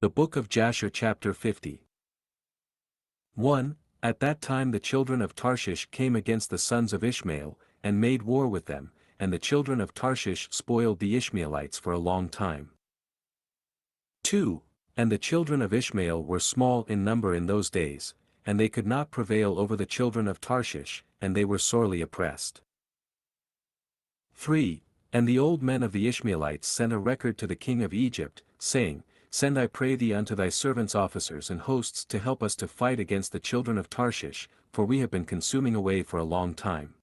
The Book of Jasher chapter 50. 1. At that time the children of Tarshish came against the sons of Ishmael, and made war with them, and the children of Tarshish spoiled the Ishmaelites for a long time. 2. And the children of Ishmael were small in number in those days, and they could not prevail over the children of Tarshish, and they were sorely oppressed. 3. And the old men of the Ishmaelites sent a record to the king of Egypt, saying, Send I pray thee unto thy servants' officers and hosts to help us to fight against the children of Tarshish, for we have been consuming away for a long time.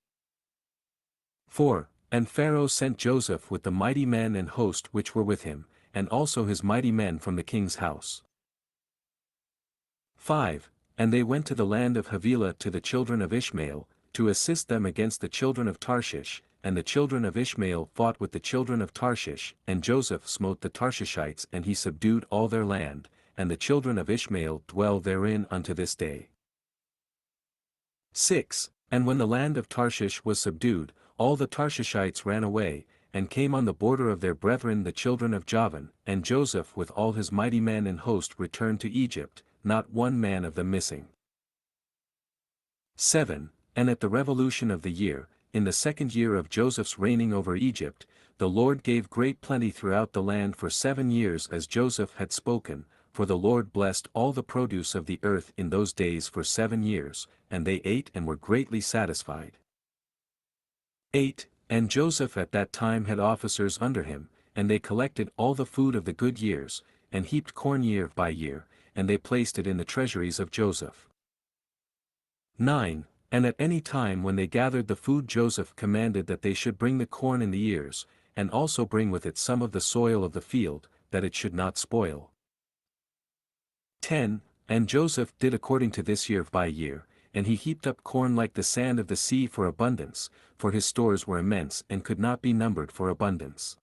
4. And Pharaoh sent Joseph with the mighty men and host which were with him, and also his mighty men from the king's house. 5. And they went to the land of Havilah to the children of Ishmael, to assist them against the children of Tarshish, and the children of Ishmael fought with the children of Tarshish, and Joseph smote the Tarshishites and he subdued all their land, and the children of Ishmael dwell therein unto this day. 6. And when the land of Tarshish was subdued, all the Tarshishites ran away, and came on the border of their brethren the children of Javan, and Joseph with all his mighty men and host returned to Egypt, not one man of them missing. 7. And at the revolution of the year, in the 2nd year of Joseph's reigning over Egypt, the Lord gave great plenty throughout the land for 7 years as Joseph had spoken, for the Lord blessed all the produce of the earth in those days for 7 years, and they ate and were greatly satisfied. 8. And Joseph at that time had officers under him, and they collected all the food of the good years, and heaped corn year by year, and they placed it in the treasuries of Joseph. 9. And at any time when they gathered the food Joseph commanded that they should bring the corn in the ears, and also bring with it some of the soil of the field, that it should not spoil. 10. And Joseph did according to this year by year, and he heaped up corn like the sand of the sea for abundance, for his stores were immense and could not be numbered for abundance.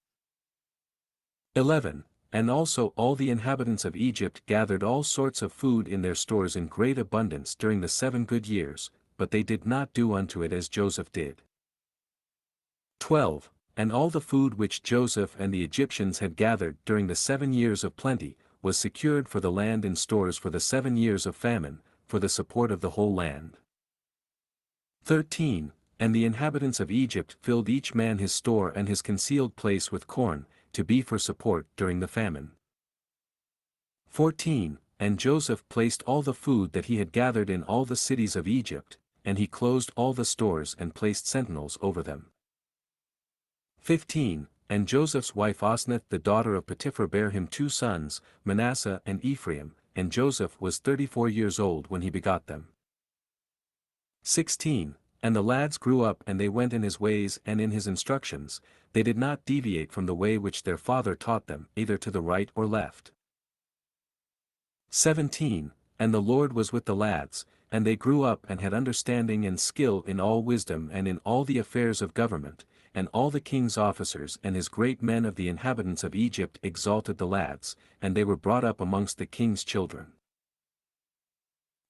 11. And also all the inhabitants of Egypt gathered all sorts of food in their stores in great abundance during the 7 good years, but they did not do unto it as Joseph did. 12. And all the food which Joseph and the Egyptians had gathered during the 7 years of plenty, was secured for the land in stores for the 7 years of famine, for the support of the whole land. 13. And the inhabitants of Egypt filled each man his store and his concealed place with corn, to be for support during the famine. 14. And Joseph placed all the food that he had gathered in all the cities of Egypt, and he closed all the stores and placed sentinels over them. 15. And Joseph's wife Osnath the daughter of Potiphar bare him 2 sons, Manasseh and Ephraim, and Joseph was 34 years old when he begot them. 16. And the lads grew up and they went in his ways and in his instructions, they did not deviate from the way which their father taught them, either to the right or left. 17. And the Lord was with the lads, and they grew up and had understanding and skill in all wisdom and in all the affairs of government, and all the king's officers and his great men of the inhabitants of Egypt exalted the lads, and they were brought up amongst the king's children.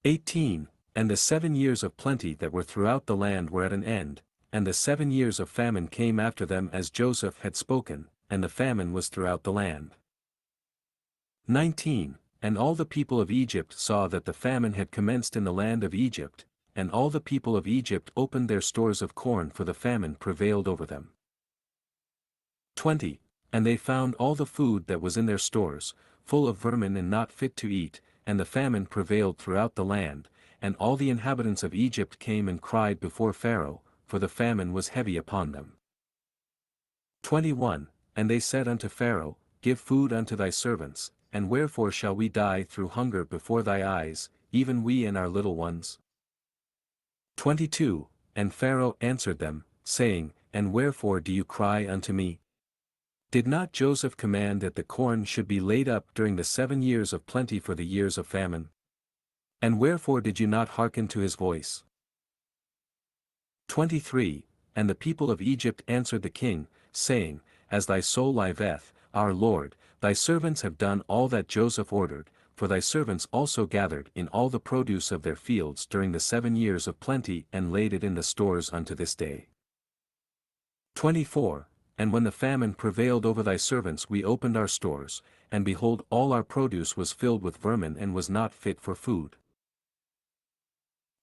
18. And the 7 years of plenty that were throughout the land were at an end, and the 7 years of famine came after them as Joseph had spoken, and the famine was throughout the land. 19. And all the people of Egypt saw that the famine had commenced in the land of Egypt, and all the people of Egypt opened their stores of corn for the famine prevailed over them. 20. And they found all the food that was in their stores, full of vermin and not fit to eat, and the famine prevailed throughout the land, and all the inhabitants of Egypt came and cried before Pharaoh, for the famine was heavy upon them. 21. And they said unto Pharaoh, Give food unto thy servants, and wherefore shall we die through hunger before thy eyes, even we and our little ones? 22. And Pharaoh answered them, saying, And wherefore do you cry unto me? Did not Joseph command that the corn should be laid up during the 7 years of plenty for the years of famine? And wherefore did you not hearken to his voice? 23. And the people of Egypt answered the king, saying, As thy soul liveth, our Lord, thy servants have done all that Joseph ordered, for thy servants also gathered in all the produce of their fields during the 7 years of plenty and laid it in the stores unto this day. 24. And when the famine prevailed over thy servants we opened our stores, and behold all our produce was filled with vermin and was not fit for food.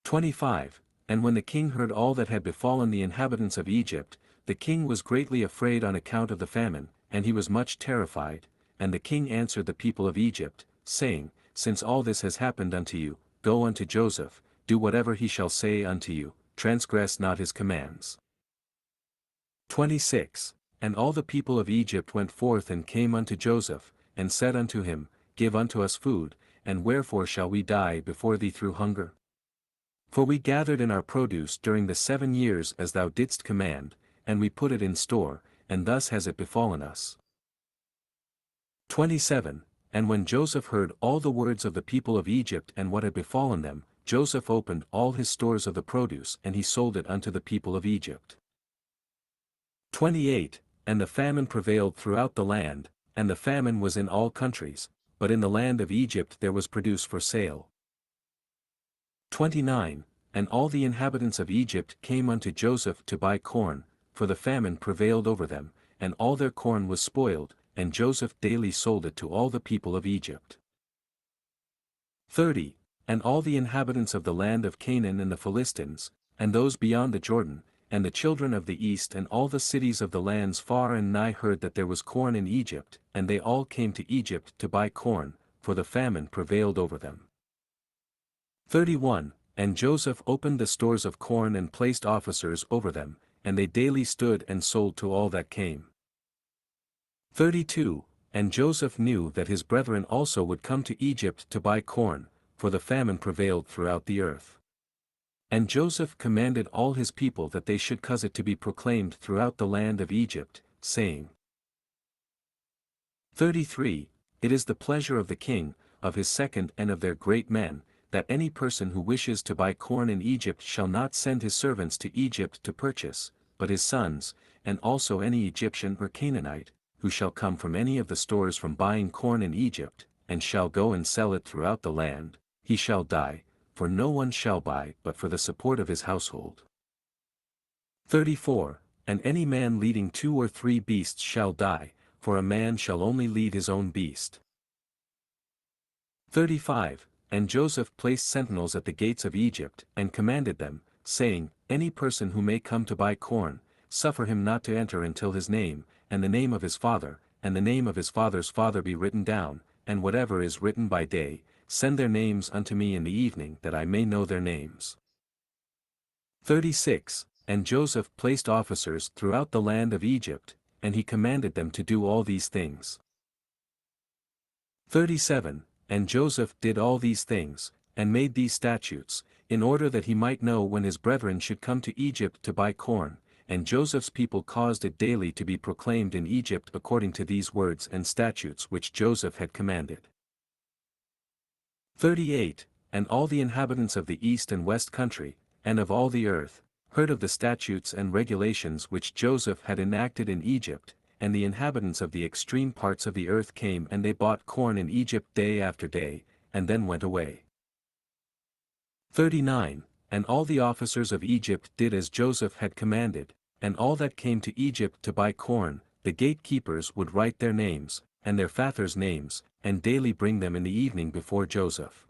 25. And when the king heard all that had befallen the inhabitants of Egypt, the king was greatly afraid on account of the famine, and he was much terrified. And the king answered the people of Egypt, saying, Since all this has happened unto you, go unto Joseph, do whatever he shall say unto you, transgress not his commands. 26. And all the people of Egypt went forth and came unto Joseph, and said unto him, Give unto us food, and wherefore shall we die before thee through hunger? For we gathered in our produce during the 7 years as thou didst command, and we put it in store, and thus has it befallen us. 27. And when Joseph heard all the words of the people of Egypt and what had befallen them, Joseph opened all his stores of the produce and he sold it unto the people of Egypt. 28. And the famine prevailed throughout the land, and the famine was in all countries, but in the land of Egypt there was produce for sale. 29. And all the inhabitants of Egypt came unto Joseph to buy corn, for the famine prevailed over them, and all their corn was spoiled, and Joseph daily sold it to all the people of Egypt. 30. And all the inhabitants of the land of Canaan and the Philistines, and those beyond the Jordan, and the children of the east and all the cities of the lands far and nigh heard that there was corn in Egypt, and they all came to Egypt to buy corn, for the famine prevailed over them. 31. And Joseph opened the stores of corn and placed officers over them, and they daily stood and sold to all that came. 32. And Joseph knew that his brethren also would come to Egypt to buy corn, for the famine prevailed throughout the earth. And Joseph commanded all his people that they should cause it to be proclaimed throughout the land of Egypt, saying, 33. It is the pleasure of the king, of his second and of their great men, that any person who wishes to buy corn in Egypt shall not send his servants to Egypt to purchase, but his sons, and also any Egyptian or Canaanite, who shall come from any of the stores from buying corn in Egypt, and shall go and sell it throughout the land, he shall die, for no one shall buy but for the support of his household. 34. And any man leading 2 or 3 beasts shall die, for a man shall only lead his own beast. 35. And Joseph placed sentinels at the gates of Egypt, and commanded them, saying, Any person who may come to buy corn, suffer him not to enter until his name, and the name of his father, and the name of his father's father be written down, and whatever is written by day, send their names unto me in the evening that I may know their names. 36. And Joseph placed officers throughout the land of Egypt, and he commanded them to do all these things. 37. And Joseph did all these things, and made these statutes, in order that he might know when his brethren should come to Egypt to buy corn, and Joseph's people caused it daily to be proclaimed in Egypt according to these words and statutes which Joseph had commanded. 38. And all the inhabitants of the east and west country, and of all the earth, heard of the statutes and regulations which Joseph had enacted in Egypt, and the inhabitants of the extreme parts of the earth came and they bought corn in Egypt day after day, and then went away. 39. And all the officers of Egypt did as Joseph had commanded, and all that came to Egypt to buy corn, the gatekeepers would write their names, and their fathers' names, and daily bring them in the evening before Joseph.